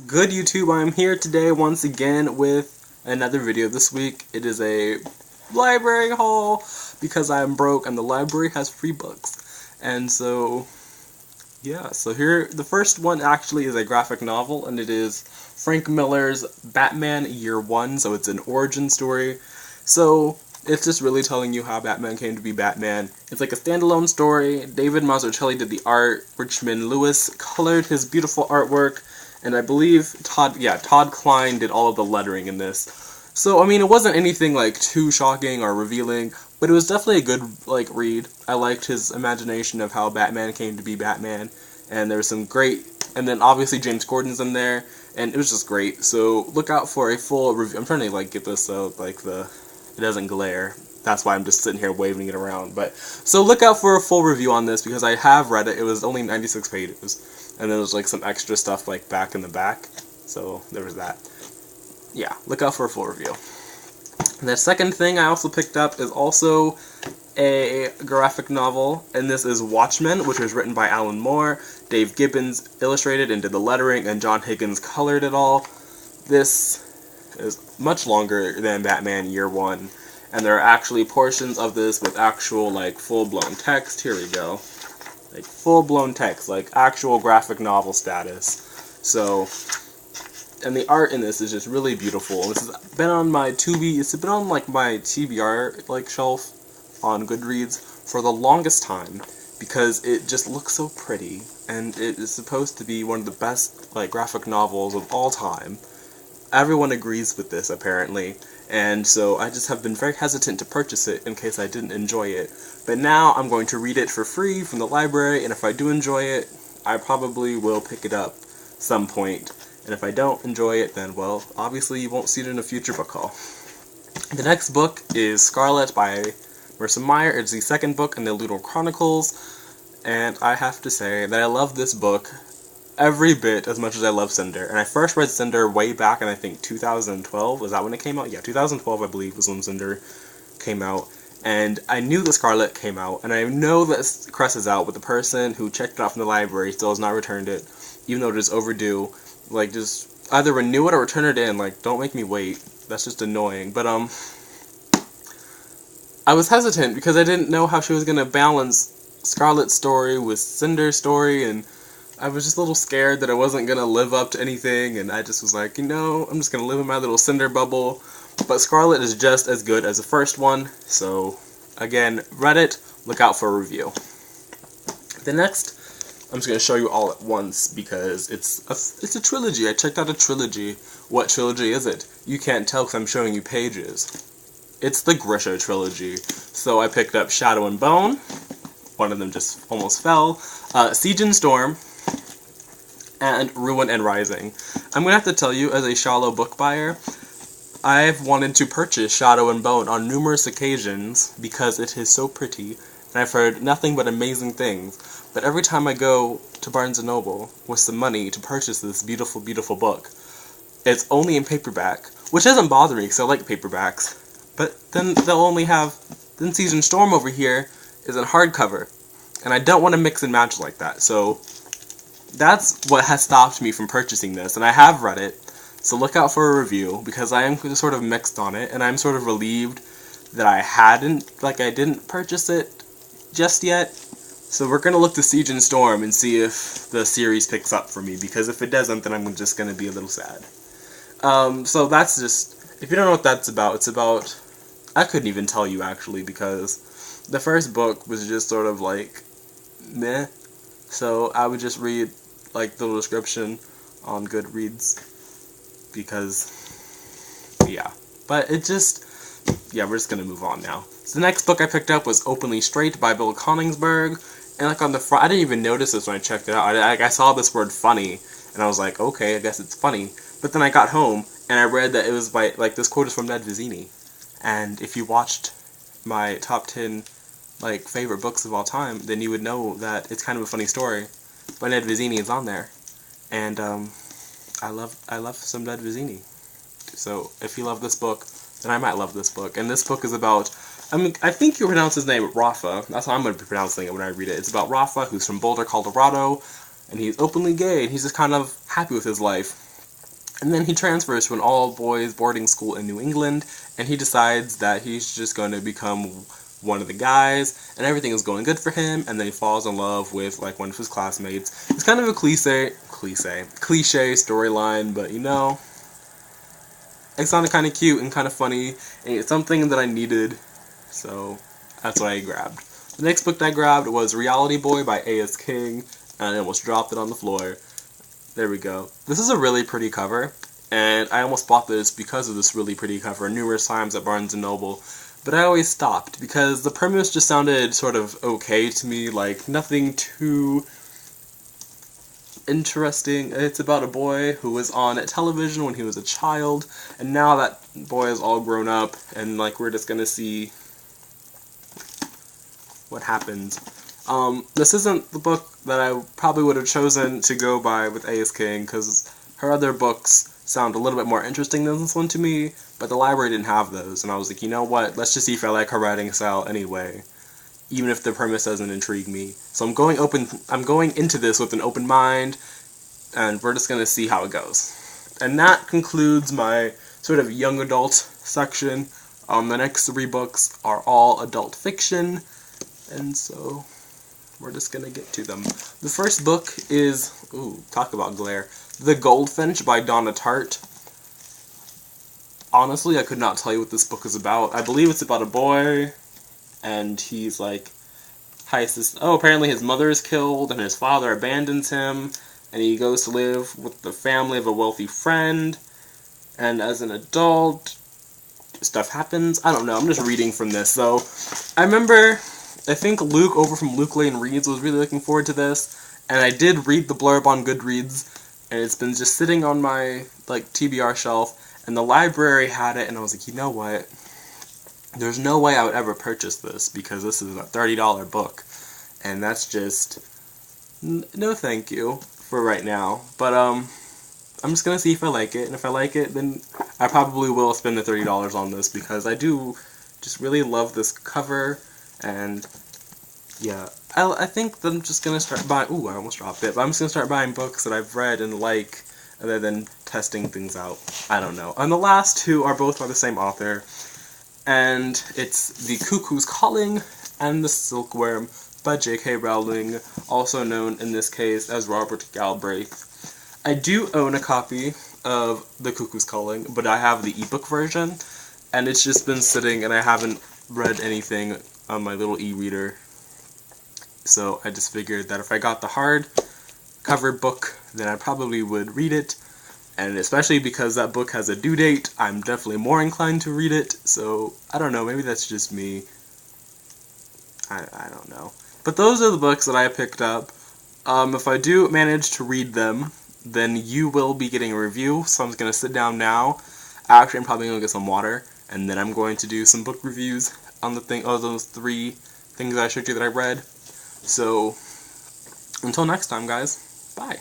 Good YouTube, I'm here today once again with another video. This week it is a library haul because I'm broke and the library has free books. And so, yeah, so here, the first one actually is a graphic novel, and it is Frank Miller's Batman Year One, so it's an origin story. So, it's just really telling you how Batman came to be Batman. It's like a standalone story. David Mazzucchelli did the art, Richmond Lewis colored his beautiful artwork, and I believe Todd Klein did all of the lettering in this. So, I mean, it wasn't anything, like, too shocking or revealing, but it was definitely a good, like, read. I liked his imagination of how Batman came to be Batman, and there was some great, and then obviously James Corden's in there, and it was just great. So, look out for a full review. I'm trying to, like, get this so, like, it doesn't glare. That's why I'm just sitting here waving it around. But so look out for a full review on this because I have read it. It was only 96 pages. And then there's like some extra stuff like back in the back. So there was that. Yeah, look out for a full review. And the second thing I also picked up is also a graphic novel, and this is Watchmen, which was written by Alan Moore. Dave Gibbons illustrated and did the lettering, and John Higgins colored it all. This is much longer than Batman Year One, and there are actually portions of this with actual, like, full-blown text. Here we go. Like, full-blown text, like, actual graphic novel status. So, and the art in this is just really beautiful. This has been on my Tubi, it's been on, like, my TBR, like, shelf on GOODREADS for the longest time, because it just looks so pretty, and it is supposed to be one of the best, like, graphic novels of all time. Everyone agrees with this, apparently, and so I just have been very hesitant to purchase it in case I didn't enjoy it. But now I'm going to read it for free from the library, and if I do enjoy it, I probably will pick it up some point. And if I don't enjoy it, then, well, obviously you won't see it in a future book haul. The next book is Scarlet by Marissa Meyer. It's the second book in the Lunar Chronicles, and I have to say that I love this book every bit as much as I love Cinder. And I first read Cinder way back in, I think, 2012. Was that when it came out? Yeah, 2012, I believe, was when Cinder came out. And I knew that Scarlet came out, and I know that Cress is out, but the person who checked it out from the library still has not returned it, even though it is overdue. Like, just either renew it or return it in. Like, don't make me wait. That's just annoying. But, I was hesitant because I didn't know how she was going to balance Scarlet's story with Cinder's story, and I was just a little scared that I wasn't going to live up to anything, and I just was like, you know, I'm just going to live in my little Cinder bubble. But Scarlet is just as good as the first one, so, again, read it, look out for a review. The next, I'm just going to show you all at once, because it's a trilogy. I checked out a trilogy. What trilogy is it? You can't tell because I'm showing you pages. It's the Grisha trilogy. So I picked up Shadow and Bone. One of them just almost fell. Siege and Storm. And Ruin and Rising. I'm going to have to tell you, as a shallow book buyer, I've wanted to purchase Shadow and Bone on numerous occasions because it is so pretty, and I've heard nothing but amazing things. But every time I go to Barnes & Noble with some money to purchase this beautiful, beautiful book, it's only in paperback, which doesn't bother me because I like paperbacks. But then they'll only have, then Siege and Storm over here is in hardcover, and I don't want to mix and match like that, so that's what has stopped me from purchasing this, and I have read it, so look out for a review, because I am sort of mixed on it, and I'm sort of relieved that I didn't purchase it just yet. So we're going to look to Siege and Storm and see if the series picks up for me, because if it doesn't, then I'm just going to be a little sad. So that's just, if you don't know what that's about, it's about, I couldn't even tell you actually, because the first book was just sort of like, meh. So I would just read, like, the little description on GOODREADS, because, yeah. But it just, yeah, we're just gonna move on now. So the next book I picked up was Openly Straight by Bill Coningsberg, and, like, on the front, I didn't even notice this when I checked it out. I saw this word funny, and I was like, okay, I guess it's funny. But then I got home, and I read that it was by, like, this quote is from Ned Vizzini. And if you watched my top 10, like, favorite books of all time, then you would know that it's kind of a funny story. But Ned Vizzini is on there. And, I love some Ned Vizzini. So, if you love this book, then I might love this book. And this book is about, I mean, I think you pronounce his name Rafa. That's how I'm going to be pronouncing it when I read it. It's about Rafa, who's from Boulder, Colorado, and he's openly gay, and he's just kind of happy with his life. And then he transfers to an all-boys boarding school in New England, and he decides that he's just going to become one of the guys, and everything is going good for him, and then he falls in love with, like, one of his classmates. It's kind of a cliche storyline, but, you know, it sounded kind of cute and kind of funny, and it's something that I needed, so that's what I grabbed. The next book that I grabbed was Reality Boy by A.S. King, and I almost dropped it on the floor. There we go. This is a really pretty cover, and I almost bought this because of this really pretty cover numerous times at Barnes & Noble, but I always stopped because the premise just sounded sort of okay to me, like nothing too interesting. It's about a boy who was on television when he was a child, and now that boy is all grown up, and like we're just gonna see what happens. This isn't the book that I probably would have chosen to go by with A.S. King, because her other books sound a little bit more interesting than this one to me, but the library didn't have those, and I was like, you know what, let's just see if I like her writing style anyway, even if the premise doesn't intrigue me. So I'm going into this with an open mind, and we're just going to see how it goes. And that concludes my sort of young adult section. The next 3 books are all adult fiction, and so we're just gonna get to them. The first book is, ooh, talk about glare, The Goldfinch by Donna Tartt. Honestly, I could not tell you what this book is about. I believe it's about a boy, and he's like, apparently his mother is killed, and his father abandons him, and he goes to live with the family of a wealthy friend, and as an adult, stuff happens. I don't know, I'm just reading from this. So, I think Luke over from Luke Lane Reads was really looking forward to this, and I did read the blurb on GOODREADS, and it's been just sitting on my, like, TBR shelf, and the library had it, and I was like, you know what, there's no way I would ever purchase this, because this is a $30 book, and that's just, no thank you for right now, but, I'm just gonna see if I like it, and if I like it, then I probably will spend the $30 on this, because I do just really love this cover, and yeah, I think that I'm just gonna start buying, ooh, I almost dropped it, but I'm just gonna start buying books that I've read and like, other than testing things out. I don't know. And the last 2 are both by the same author, and it's The Cuckoo's Calling and The Silkworm by J.K. Rowling, also known in this case as Robert Galbraith. I do own a copy of The Cuckoo's Calling, but I have the ebook version, and it's just been sitting, and I haven't read anything on my little e-reader. So I just figured that if I got the hard cover book, then I probably would read it, and especially because that book has a due date, I'm definitely more inclined to read it. So I don't know, maybe that's just me. I don't know. But those are the books that I picked up. If I do manage to read them, then you will be getting a review. So I'm just gonna sit down now. Actually, I'm probably gonna get some water, and then I'm going to do some book reviews on those 3 things I showed you that I read. So, until next time, guys, bye.